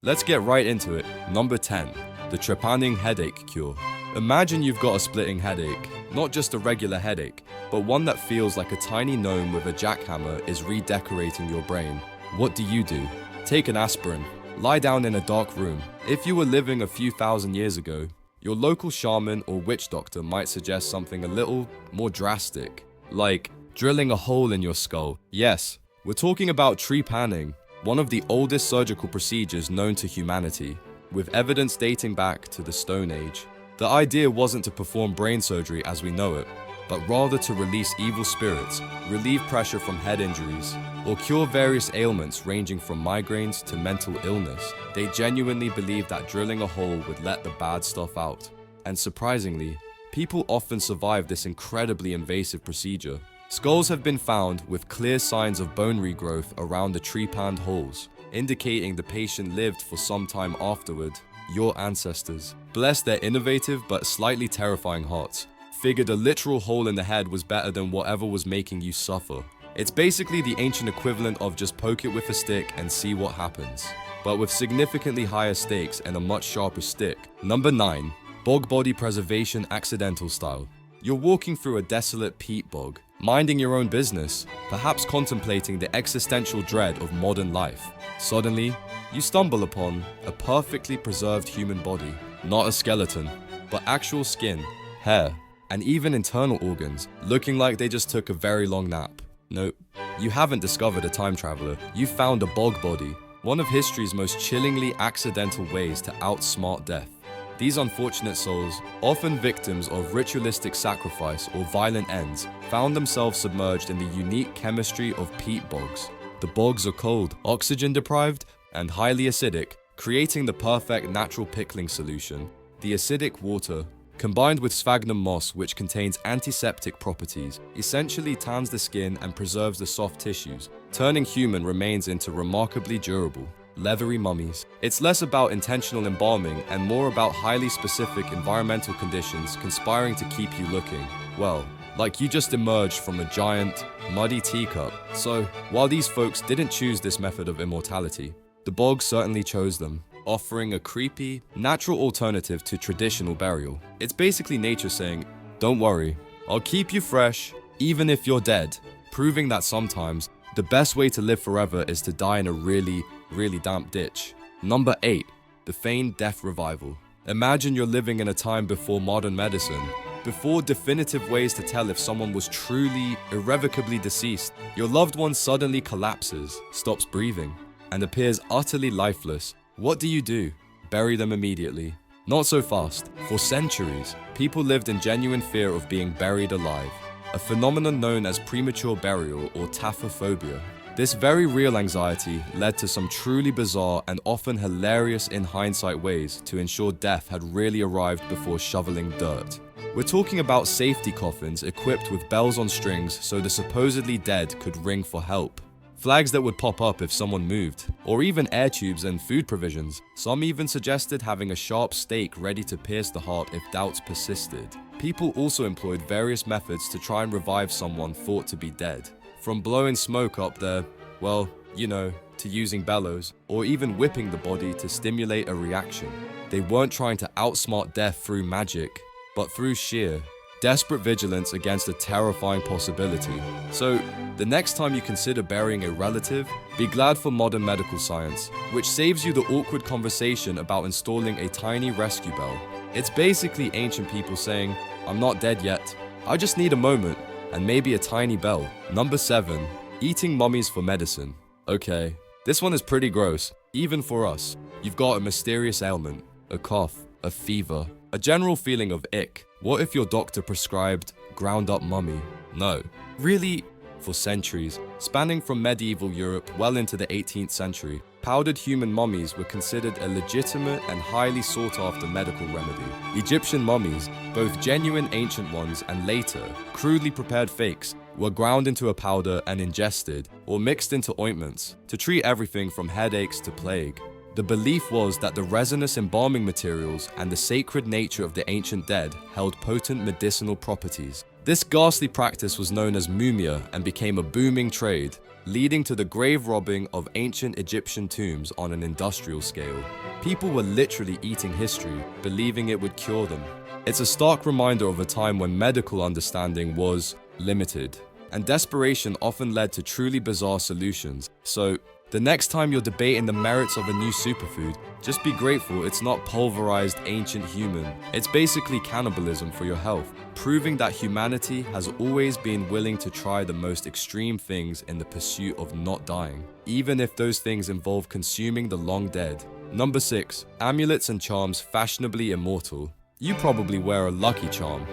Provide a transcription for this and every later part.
Let's get right into it. Number 10. The Trepanning headache cure. Imagine you've got a splitting headache. Not just a regular headache, but one that feels like a tiny gnome with a jackhammer is redecorating your brain. What do? Take an aspirin. Lie down in a dark room. If you were living a few thousand years ago, your local shaman or witch doctor might suggest something a little more drastic, like drilling a hole in your skull. Yes, we're talking about trepanning, one of the oldest surgical procedures known to humanity, with evidence dating back to the Stone Age. The idea wasn't to perform brain surgery as we know it, but rather to release evil spirits, relieve pressure from head injuries, or cure various ailments ranging from migraines to mental illness. They genuinely believed that drilling a hole would let the bad stuff out. And surprisingly, people often survive this incredibly invasive procedure. Skulls have been found with clear signs of bone regrowth around the trepanned holes, indicating the patient lived for some time afterward. Your ancestors, bless their innovative but slightly terrifying hearts, figured a literal hole in the head was better than whatever was making you suffer. It's basically the ancient equivalent of just poke it with a stick and see what happens, but with significantly higher stakes and a much sharper stick. Number 9. Bog body preservation accidental style. You're walking through a desolate peat bog, minding your own business, perhaps contemplating the existential dread of modern life. Suddenly, you stumble upon a perfectly preserved human body. Not a skeleton, but actual skin, hair, and even internal organs, looking like they just took a very long nap. Nope, you haven't discovered a time traveler, you found a bog body, one of history's most chillingly accidental ways to outsmart death. These unfortunate souls, often victims of ritualistic sacrifice or violent ends, found themselves submerged in the unique chemistry of peat bogs. The bogs are cold, oxygen deprived, and highly acidic, creating the perfect natural pickling solution. The acidic water, combined with sphagnum moss, which contains antiseptic properties, essentially tans the skin and preserves the soft tissues, turning human remains into remarkably durable, leathery mummies. It's less about intentional embalming and more about highly specific environmental conditions conspiring to keep you looking, well, like you just emerged from a giant, muddy teacup. So, while these folks didn't choose this method of immortality, the bog certainly chose them, offering a creepy, natural alternative to traditional burial. It's basically nature saying, don't worry, I'll keep you fresh, even if you're dead, proving that sometimes the best way to live forever is to die in a really damp ditch. Number 8. The Feigned death revival. Imagine you're living in a time before modern medicine, before definitive ways to tell if someone was truly, irrevocably deceased. Your loved one suddenly collapses, stops breathing, and appears utterly lifeless. What do? Bury them immediately. Not so fast. For centuries, people lived in genuine fear of being buried alive, a phenomenon known as premature burial or taphophobia. This very real anxiety led to some truly bizarre and often hilarious in hindsight ways to ensure death had really arrived before shoveling dirt. We're talking about safety coffins equipped with bells on strings so the supposedly dead could ring for help. Flags that would pop up if someone moved, or even air tubes and food provisions. Some even suggested having a sharp stake ready to pierce the heart if doubts persisted. People also employed various methods to try and revive someone thought to be dead. From blowing smoke up their, well, to using bellows, or even whipping the body to stimulate a reaction. They weren't trying to outsmart death through magic, but through sheer, desperate vigilance against a terrifying possibility. So, the next time you consider burying a relative, be glad for modern medical science, which saves you the awkward conversation about installing a tiny rescue bell. It's basically ancient people saying, I'm not dead yet, I just need a moment, and maybe a tiny bell. Number 7. Eating mummies for medicine. Okay, this one is pretty gross, even for us. You've got a mysterious ailment, a cough, a fever, a general feeling of ick. What if your doctor prescribed ground up mummy? No. Really? For centuries, spanning from medieval Europe well into the 18th century, powdered human mummies were considered a legitimate and highly sought after medical remedy. Egyptian mummies, both genuine ancient ones and later, crudely prepared fakes, were ground into a powder and ingested, or mixed into ointments, to treat everything from headaches to plague. The belief was that the resinous embalming materials and the sacred nature of the ancient dead held potent medicinal properties. This ghastly practice was known as mumia and became a booming trade, leading to the grave robbing of ancient Egyptian tombs on an industrial scale. People were literally eating history, believing it would cure them. It's a stark reminder of a time when medical understanding was limited, and desperation often led to truly bizarre solutions. So, the next time you're debating the merits of a new superfood, just be grateful it's not pulverized ancient human. It's basically cannibalism for your health, proving that humanity has always been willing to try the most extreme things in the pursuit of not dying, even if those things involve consuming the long dead. Number 6. Amulets and charms fashionably immortal. You probably wear a lucky charm,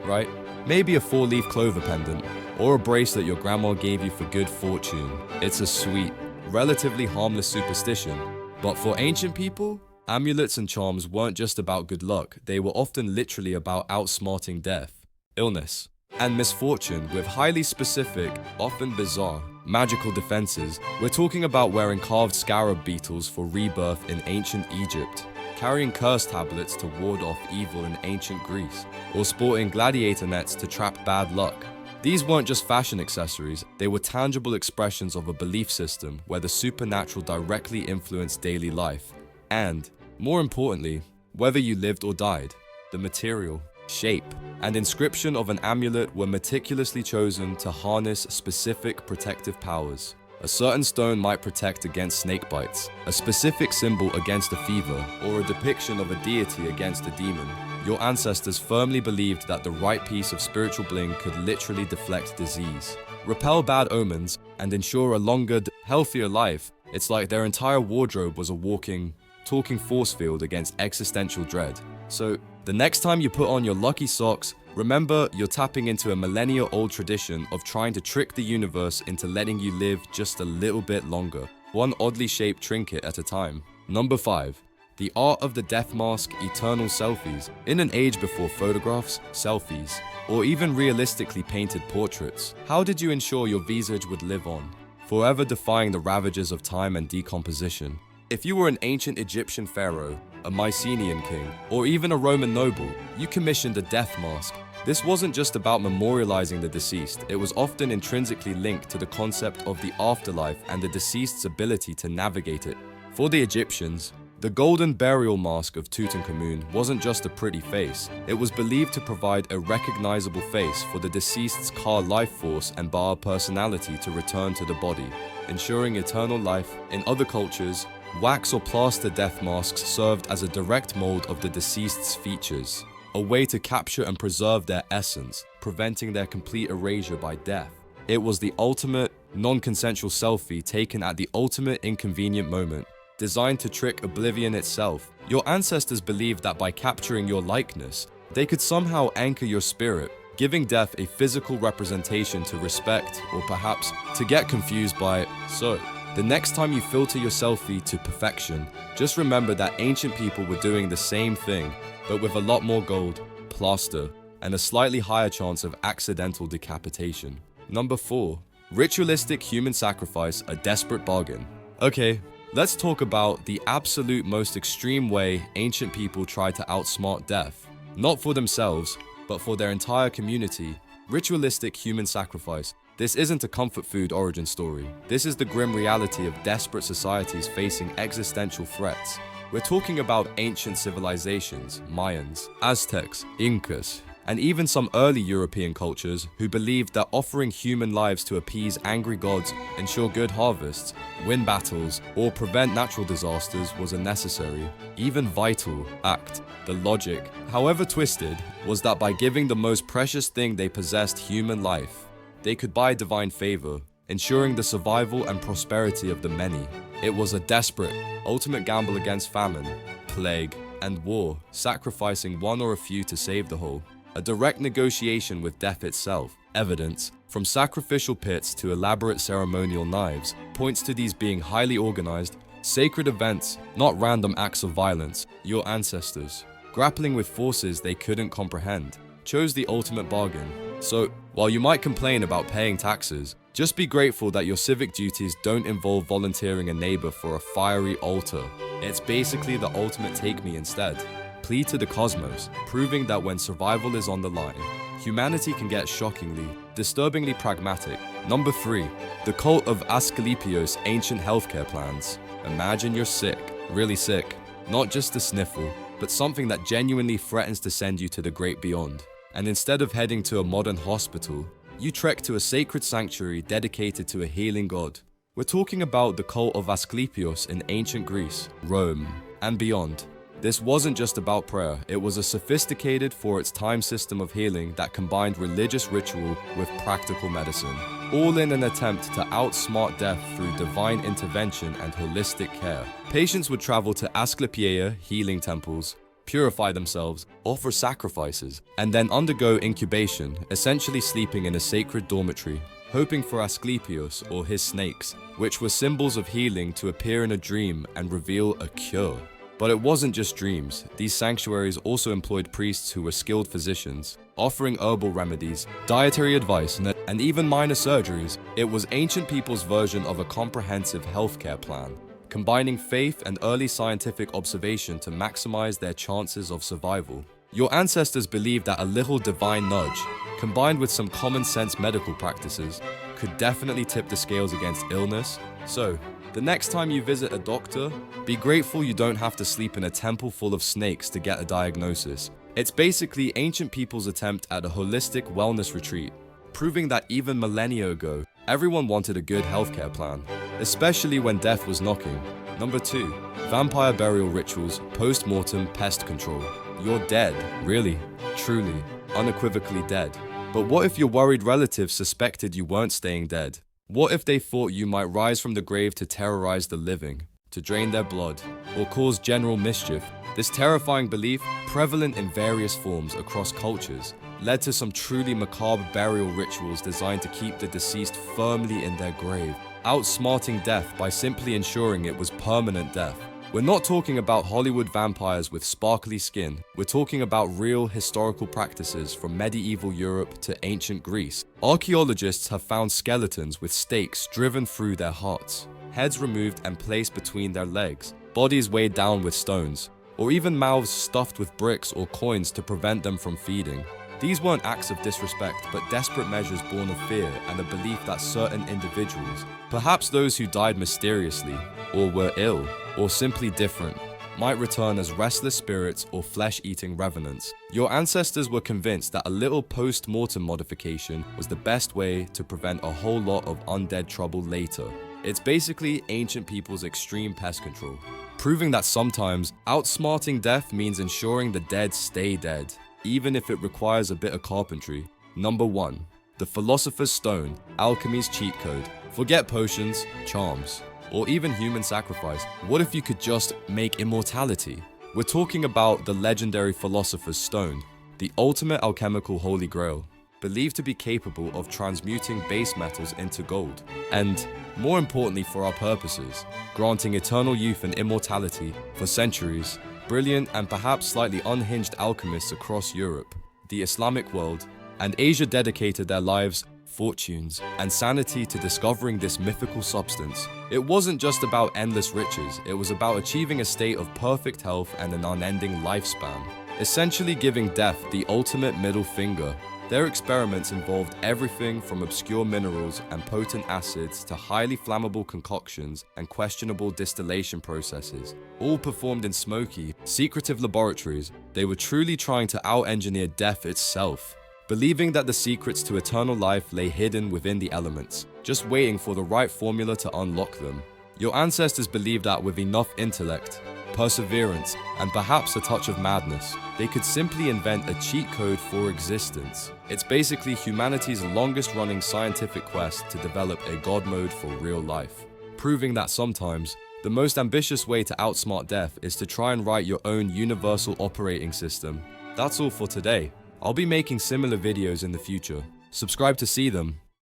right? Maybe a 4-leaf clover pendant, or a bracelet your grandma gave you for good fortune. It's a sweet, relatively harmless superstition. But for ancient people, amulets and charms weren't just about good luck, they were often literally about outsmarting death, illness, and misfortune with highly specific, often bizarre, magical defenses. We're talking about wearing carved scarab beetles for rebirth in ancient Egypt, carrying curse tablets to ward off evil in ancient Greece, or sporting gladiator nets to trap bad luck. These weren't just fashion accessories, they were tangible expressions of a belief system where the supernatural directly influenced daily life. And, more importantly, whether you lived or died, the material, shape, and inscription of an amulet were meticulously chosen to harness specific protective powers. A certain stone might protect against snake bites, a specific symbol against a fever, or a depiction of a deity against a demon. Your ancestors firmly believed that the right piece of spiritual bling could literally deflect disease, repel bad omens, and ensure a longer, healthier life. It's like their entire wardrobe was a walking, talking force field against existential dread. So, the next time you put on your lucky socks, remember you're tapping into a millennia-old tradition of trying to trick the universe into letting you live just a little bit longer, one oddly shaped trinket at a time. Number 5. The art of the death mask, eternal selfies. In an age before photographs, selfies, or even realistically painted portraits, how did you ensure your visage would live on, forever defying the ravages of time and decomposition? If you were an ancient Egyptian pharaoh, a Mycenaean king, or even a Roman noble, you commissioned a death mask. This wasn't just about memorializing the deceased, it was often intrinsically linked to the concept of the afterlife and the deceased's ability to navigate it. For the Egyptians, the golden burial mask of Tutankhamun wasn't just a pretty face, it was believed to provide a recognizable face for the deceased's Ka life force and Ba personality to return to the body, ensuring eternal life. In other cultures, wax or plaster death masks served as a direct mold of the deceased's features, a way to capture and preserve their essence, preventing their complete erasure by death. It was the ultimate, non-consensual selfie taken at the ultimate inconvenient moment, designed to trick oblivion itself. Your ancestors believed that by capturing your likeness, they could somehow anchor your spirit, giving death a physical representation to respect, or perhaps to get confused by. So, the next time you filter your selfie to perfection, just remember that ancient people were doing the same thing, but with a lot more gold, plaster, and a slightly higher chance of accidental decapitation. Number 4. Ritualistic human sacrifice, a desperate bargain. Okay, let's talk about the absolute most extreme way ancient people tried to outsmart death. Not for themselves, but for their entire community. Ritualistic human sacrifice. This isn't a comfort food origin story. This is the grim reality of desperate societies facing existential threats. We're talking about ancient civilizations, Mayans, Aztecs, Incas, and even some early European cultures who believed that offering human lives to appease angry gods, ensure good harvests, win battles, or prevent natural disasters was a necessary, even vital, act. The logic, however twisted, was that by giving the most precious thing they possessed, human life, they could buy divine favor, ensuring the survival and prosperity of the many. It was a desperate, ultimate gamble against famine, plague, and war, sacrificing one or a few to save the whole. A direct negotiation with death itself. Evidence, from sacrificial pits to elaborate ceremonial knives, points to these being highly organized, sacred events, not random acts of violence. Your ancestors, grappling with forces they couldn't comprehend, chose the ultimate bargain. So, while you might complain about paying taxes, just be grateful that your civic duties don't involve volunteering a neighbor for a fiery altar. It's basically the ultimate take me instead. Plea to the cosmos, proving that when survival is on the line, humanity can get shockingly, disturbingly pragmatic. Number 3. The cult of Asklepios' ancient healthcare plans. Imagine you're sick, really sick. Not just a sniffle, but something that genuinely threatens to send you to the great beyond. And instead of heading to a modern hospital, you trek to a sacred sanctuary dedicated to a healing god. We're talking about the cult of Asklepios in ancient Greece, Rome, and beyond. This wasn't just about prayer, it was a sophisticated for its time system of healing that combined religious ritual with practical medicine, all in an attempt to outsmart death through divine intervention and holistic care. Patients would travel to Asklepios healing temples, purify themselves, offer sacrifices, and then undergo incubation, essentially sleeping in a sacred dormitory, hoping for Asklepios or his snakes, which were symbols of healing, to appear in a dream and reveal a cure. But it wasn't just dreams. These sanctuaries also employed priests who were skilled physicians, offering herbal remedies, dietary advice, and even minor surgeries. It was ancient people's version of a comprehensive healthcare plan, combining faith and early scientific observation to maximize their chances of survival. Your ancestors believed that a little divine nudge, combined with some common sense medical practices, could definitely tip the scales against illness. So, the next time you visit a doctor, be grateful you don't have to sleep in a temple full of snakes to get a diagnosis. It's basically ancient people's attempt at a holistic wellness retreat, proving that even millennia ago, everyone wanted a good healthcare plan, especially when death was knocking. Number 2. Vampire burial rituals, post-mortem pest control. You're dead, really, truly, unequivocally dead. But what if your worried relatives suspected you weren't staying dead? What if they thought you might rise from the grave to terrorize the living, to drain their blood, or cause general mischief? This terrifying belief, prevalent in various forms across cultures, led to some truly macabre burial rituals designed to keep the deceased firmly in their grave, outsmarting death by simply ensuring it was permanent death. We're not talking about Hollywood vampires with sparkly skin. We're talking about real historical practices from medieval Europe to ancient Greece. Archaeologists have found skeletons with stakes driven through their hearts, heads removed and placed between their legs, bodies weighed down with stones, or even mouths stuffed with bricks or coins to prevent them from feeding. These weren't acts of disrespect, but desperate measures born of fear and a belief that certain individuals, perhaps those who died mysteriously, or were ill, or simply different, might return as restless spirits or flesh-eating revenants. Your ancestors were convinced that a little post-mortem modification was the best way to prevent a whole lot of undead trouble later. It's basically ancient people's extreme pest control, proving that sometimes outsmarting death means ensuring the dead stay dead, even if it requires a bit of carpentry. Number 1. The Philosopher's Stone, Alchemy's cheat code. Forget potions, charms, or even human sacrifice. What if you could just make immortality? We're talking about the legendary Philosopher's Stone, the ultimate alchemical holy grail, believed to be capable of transmuting base metals into gold, and, more importantly for our purposes, granting eternal youth and immortality for centuries. Brilliant and perhaps slightly unhinged alchemists across Europe, the Islamic world, and Asia dedicated their lives, fortunes, and sanity to discovering this mythical substance. It wasn't just about endless riches, it was about achieving a state of perfect health and an unending lifespan, essentially giving death the ultimate middle finger. Their experiments involved everything from obscure minerals and potent acids to highly flammable concoctions and questionable distillation processes, all performed in smoky, secretive laboratories. They were truly trying to out-engineer death itself, believing that the secrets to eternal life lay hidden within the elements, just waiting for the right formula to unlock them. Your ancestors believed that with enough intellect, perseverance, and perhaps a touch of madness, they could simply invent a cheat code for existence. It's basically humanity's longest-running scientific quest to develop a god mode for real life, proving that sometimes the most ambitious way to outsmart death is to try and write your own universal operating system. That's all for today. I'll be making similar videos in the future. Subscribe to see them.